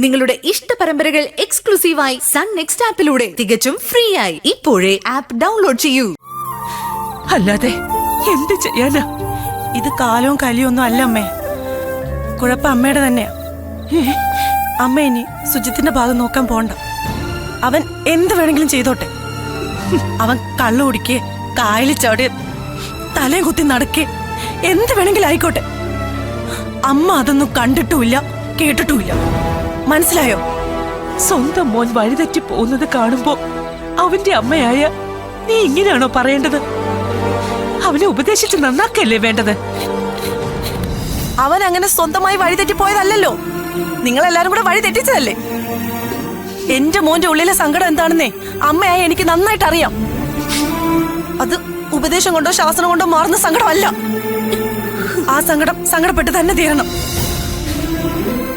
നിങ്ങളുടെ ഇഷ്ട പരമ്പരകൾ എക്സ്ക്ലൂസീവായി സൺ നെക്സ്റ്റ് ആപ്പിലൂടെ തികച്ചും ഫ്രീ ആയി ഇപ്പോഴേ ആപ്പ് ഡൗൺലോഡ് ചെയ്യൂ. അല്ലാതെ എന്ത് ചെയ്യാനാ? ഇത് കാലവും കലിയൊന്നും അല്ല അമ്മേ. കുഴപ്പം അമ്മയുടെ തന്നെയാ. അമ്മ ഇനി സുജിത്തിന്റെ ഭാഗം നോക്കാൻ പോണ്ട. അവൻ എന്ത് വേണമെങ്കിലും ചെയ്തോട്ടെ. അവൻ കള്ളു കുടിക്കേ, കായലിൽ ചാടിയ, തലയും കുത്തി നടക്കേ, എന്ത് വേണമെങ്കിലും ആയിക്കോട്ടെ. അമ്മ അതൊന്നും കണ്ടിട്ടുമില്ല, കേട്ടിട്ടുമില്ല. മനസ്സിലായോ? സ്വന്തം മോൻ വഴിതെറ്റി പോകുന്നത് കാണുമ്പോ അവന്റെ അമ്മയായ നീ ഇങ്ങനെയാണോ പറയേണ്ടത്? അവനെ ഉപദേശിച്ച് നന്നാക്കല്ലേ വേണ്ടത്? അവൻ അങ്ങനെ സ്വന്തമായി വഴിതെറ്റി പോയതല്ലോ. നിങ്ങളെല്ലാരും കൂടെ വഴി തെറ്റിച്ചതല്ലേ. എന്റെ മോന്റെ ഉള്ളിലെ സങ്കടം എന്താണെന്നേ അമ്മയായി എനിക്ക് നന്നായിട്ട് അറിയാം. അത് ഉപദേശം കൊണ്ടോ ശാസനം കൊണ്ടോ മാറുന്ന സങ്കടമല്ല. ആ സങ്കടപ്പെട്ട് തന്നെ തീരണം.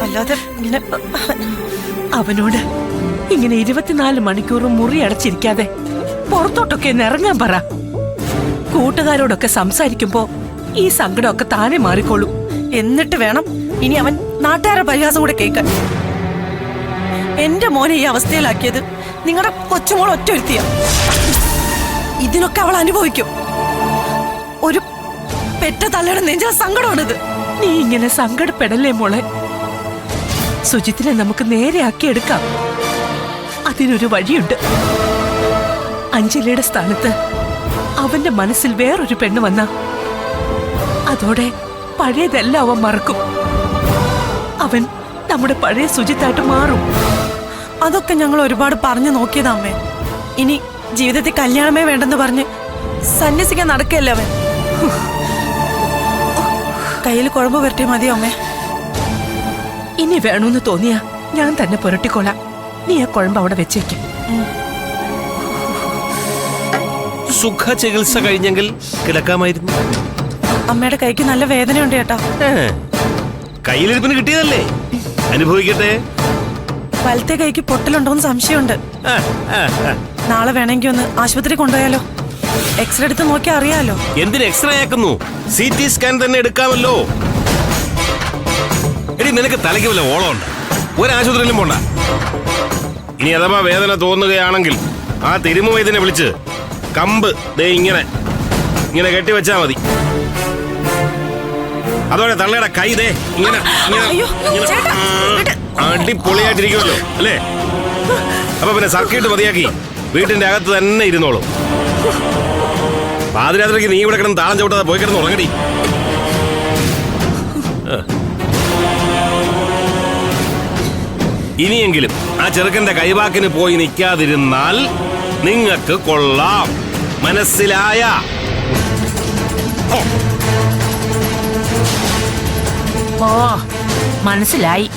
അല്ലാതെ ഇങ്ങനെ അവനോട് ഇങ്ങനെ 24 മണിക്കൂറും മുറി അടച്ചിരിക്കാതെ പുറത്തോട്ടൊക്കെ ഇറങ്ങാൻ പറ. കൂട്ടുകാരോടൊക്കെ സംസാരിക്കുമ്പോ ഈ സങ്കടമൊക്കെ താനെ മാറിക്കോളൂ. എന്നിട്ട് വേണം ഇനി അവൻ നാട്ടുകാരുടെ പരിഹാസം കൂടെ കേൾക്കാൻ. എന്റെ മോനെ ഈ അവസ്ഥയിലാക്കിയത് നിങ്ങളുടെ കൊച്ചുമോൾ ഒറ്റൊരുത്തിയ. ഇതിനൊക്കെ അവൾ അനുഭവിക്കും. ഒരു പെറ്റ തള്ളയുടെ നെഞ്ചിലെ സങ്കടമാണിത്. നീ ഇങ്ങനെ സങ്കടപ്പെടല്ലേ മോളെ. സുജിത്തിനെ നമുക്ക് നേരെയാക്കി എടുക്കാം. അതിനൊരു വഴിയുണ്ട്. അഞ്ജലിയുടെ സ്ഥാനത്ത് അവന്റെ മനസ്സിൽ വേറൊരു പെണ്ണ് വന്ന അതോടെ പഴയതെല്ലാം അവൻ മറക്കും. അവൻ നമ്മുടെ പഴയ സുജിത്തായിട്ട് മാറും. അതൊക്കെ ഞങ്ങൾ ഒരുപാട് പറഞ്ഞു നോക്കിയതാ അമ്മേ. ഇനി ജീവിതത്തിൽ കല്യാണമേ വേണ്ടെന്ന് പറഞ്ഞ് സന്യസിക്കാൻ നടക്കുകയല്ലേ അവൻ. കയ്യിൽ കുഴമ്പ് വരട്ടെ മതിയോ അമ്മേ? ഇനി വേണമെന്ന് തോന്നിയാ ഞാൻ തന്നെ പുരട്ടിക്കോളാം. നീ ആ കുഴമ്പ് അവിടെ വെച്ചേക്കും. സുഖ ചികിത്സ കഴിഞ്ഞെങ്കിൽ കിടക്കാമായിരുന്നു. അമ്മയുടെ കൈക്ക് നല്ല വേദനയുണ്ട് ചേട്ടാ. കയ്യിലിരിപ്പിന് കിട്ടിയതല്ലേ, അനുഭവിക്കട്ടെ. വലത്തെ കൈക്ക് പൊട്ടലുണ്ടോന്ന് സംശയമുണ്ട്. നാളെ വേണമെങ്കിൽ ഒന്ന് ആശുപത്രി കൊണ്ടുപോയാലോ? എക്സ്റേ എടുത്ത് നോക്കിയാൽ അറിയാലോ. എന്തിന് എക്സ്റേ ആക്കുന്നു? CT സ്കാൻ തന്നെ എടുക്കാമല്ലോ. എടി, നിനക്ക് തലയ്ക്ക് വല്ല ഓളമുണ്ട്? ഒരാശുപത്രിയിലും പോണ്ട. ഇനി അഥവാ വേദന തോന്നുകയാണെങ്കിൽ ആ തിരുമു വൈദ്യനെ വിളിച്ച് കമ്പ് ദേ ഇങ്ങനെ കെട്ടിവെച്ചാ മതി. അതോടെ തള്ളയുടെ കൈ ദേ ഇങ്ങനെ അടിപൊളിയായിട്ടിരിക്കുമല്ലോ അല്ലേ? അപ്പൊ പിന്നെ സർക്കിട്ട് മതിയാക്കി വീട്ടിന്റെ അകത്ത് തന്നെ ഇരുന്നോളൂ. പാതിരാത്രിക്ക് നീ ഇവിടെ കിടന്ന് താളം ചവിട്ടാതെ പോയി കിടന്ന് ഉറങ്ങടി. ഇനിയെങ്കിലും ആ ചെറുക്കന്റെ കൈവാക്കിന് പോയി നിൽക്കാതിരുന്നാൽ നിങ്ങൾക്ക് കൊള്ളാം. മനസ്സിലായ? ഓ, മനസ്സിലായി.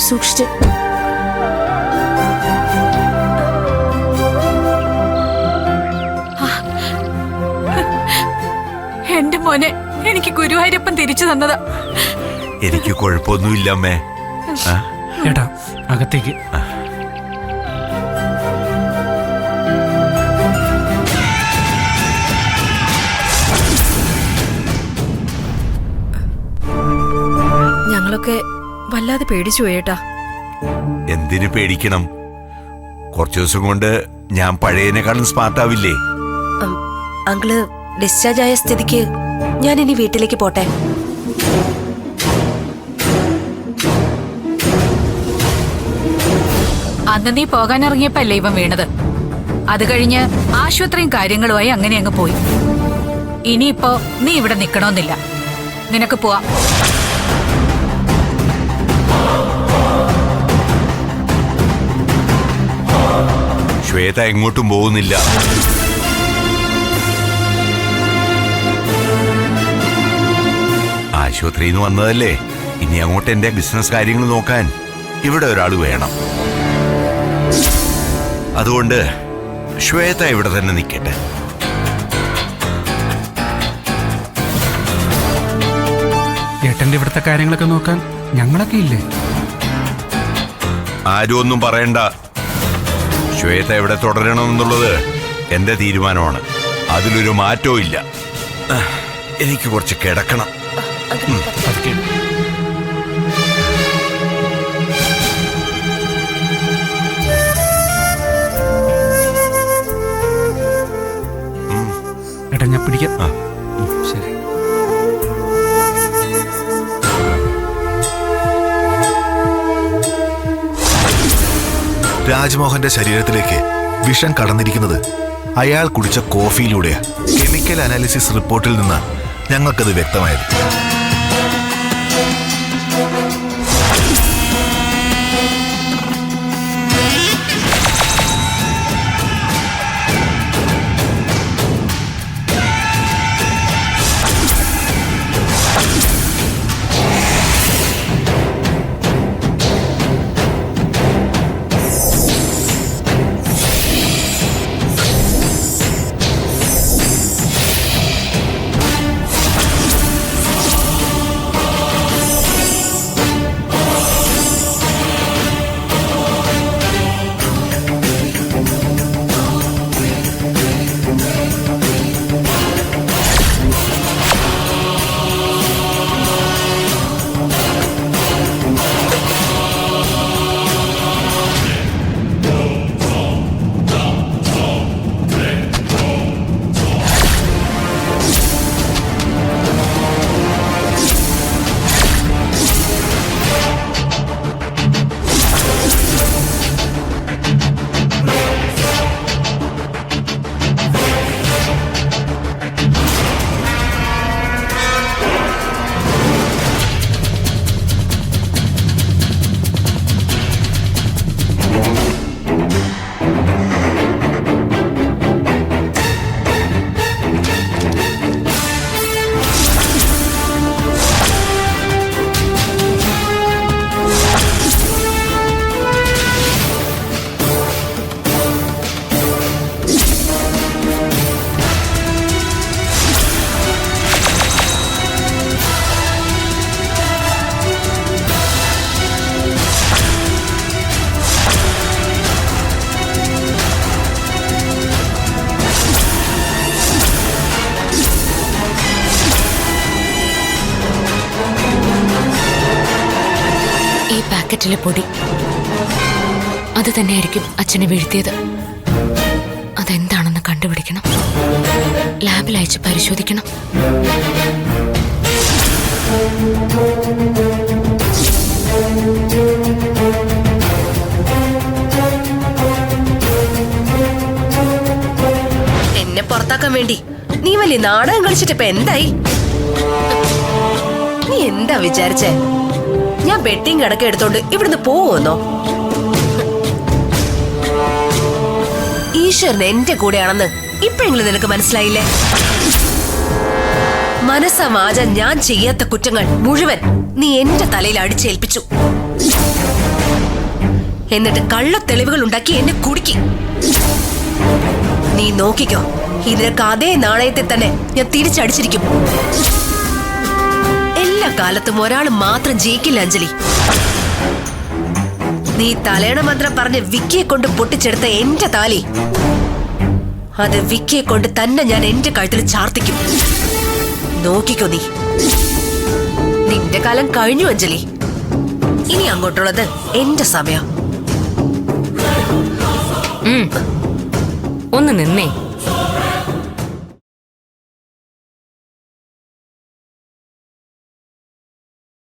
സൂക്ഷിച്ച്. എന്റെ മോനെ എനിക്ക് ഗുരുവായൂരപ്പൻ തിരിച്ചു തന്നതാ. എനിക്ക് കുഴപ്പമൊന്നുമില്ല അമ്മേ. ഏട്ടാ, അകത്തേക്ക്. ഞങ്ങളൊക്കെ വല്ലാതെ പേടിച്ചു പോയേട്ടാ. എന്തിനു പേടിക്കണം? കുറച്ചു ദിവസം കൊണ്ട് ഞാൻ പഴയതിനെക്കാളും സ്മാർട്ടാവില്ലേ? അങ്കിള് ഡിസ്ചാർജ് ആയ സ്ഥിതിക്ക് ഞാൻ ഇനി വീട്ടിലേക്ക് പോട്ടെ. അന്ന് നീ പോകാനിറങ്ങിയപ്പല്ലേ ഇവൻ വീണത്. അത് കഴിഞ്ഞ് ആശുപത്രിയും കാര്യങ്ങളുമായി അങ്ങനെ അങ്ങ് പോയി. ഇനിയിപ്പോ നീ ഇവിടെ നിക്കണമെന്നില്ല. നിനക്ക് പോവാ. ശ്വേത എങ്ങോട്ടും പോകുന്നില്ല. ആശുപത്രിയിൽ നിന്ന് വന്നതല്ലേ, ഇനി അങ്ങോട്ട് എന്റെ ബിസിനസ് കാര്യങ്ങൾ നോക്കാൻ ഇവിടെ ഒരാൾ വേണം. അതുകൊണ്ട് ശ്വേത ഇവിടെ തന്നെ നിൽക്കട്ടെ. ഏട്ടന്റെ ഇവിടുത്തെ കാര്യങ്ങളൊക്കെ നോക്കാൻ ഞങ്ങളൊക്കെ ഇല്ലേ? ആരും ഒന്നും പറയണ്ട. ശ്വേത എവിടെ തുടരണമെന്നുള്ളത് എന്റെ തീരുമാനമാണ്. അതിലൊരു മാറ്റവും ഇല്ല. എനിക്ക് കുറച്ച് കിടക്കണം. പതുക്കെ. ഏട്ടാ ഞാൻ പിടിക്കാം. ശരി. രാജ്മോഹന്റെ ശരീരത്തിലേക്ക് വിഷം കടന്നിരിക്കുന്നത് അയാൾ കുടിച്ച കോഫിയിലൂടെയാ. കെമിക്കൽ അനാലിസിസ് റിപ്പോർട്ടിൽ നിന്ന് ഞങ്ങൾക്കത് വ്യക്തമായത്. പാക്കറ്റിലെ പൊടി അത് തന്നെയായിരിക്കും അച്ഛനെ വീഴ്ത്തിയത്. അതെന്താണെന്ന് കണ്ടുപിടിക്കണം. ലാബിൽ അയച്ച് പരിശോധിക്കണം. എന്നെ പുറത്താക്കാൻ വേണ്ടി നീ വലിയ നാടകം കളിച്ചിട്ട് ഇപ്പൊ എന്തായി? നീ എന്താ വിചാരിച്ചേ? ഞാൻ ബെറ്റിംഗ് കണക്ക് എടുത്തോണ്ട് ഇവിടുന്ന് പോവുന്നോ? ഈശ്വരൻ എന്റെ കൂടെയാണെന്ന് ഇപ്പോഴെങ്കിലും നിനക്ക് മനസ്സിലായില്ലേ? മനസ്സാ വാച ഞാൻ ചെയ്യാത്ത കുറ്റങ്ങൾ മുഴുവൻ നീ എന്റെ തലയിൽ അടിച്ചേൽപ്പിച്ചു. എന്നിട്ട് കള്ള തെളിവുകൾ ഉണ്ടാക്കി എന്നെ കുടുക്കി. നീ നോക്കിക്കോ, ഇതിനൊക്കെ അതേ നാണയത്തെ തന്നെ ഞാൻ തിരിച്ചടിച്ചിരിക്കും. എല്ലാ കാലത്തും ഒരാൾ മാത്രം ജയിക്കില്ല അഞ്ജലി. നീ തലേണ മന്ത്രം പറഞ്ഞ് വിക്കിയെ കൊണ്ട് പൊട്ടിച്ചെടുത്ത എന്റെ താലി, അത് വിക്കിയെ കൊണ്ട് തന്നെ ഞാൻ എന്റെ കഴുത്തിൽ ചാർത്തിക്കും. നോക്കിക്കോ നീ. നിന്റെ കാലം കഴിഞ്ഞു അഞ്ജലി. ഇനി അങ്ങോട്ടുള്ളത് എന്റെ സമയം. ഒന്ന് നിന്നേ.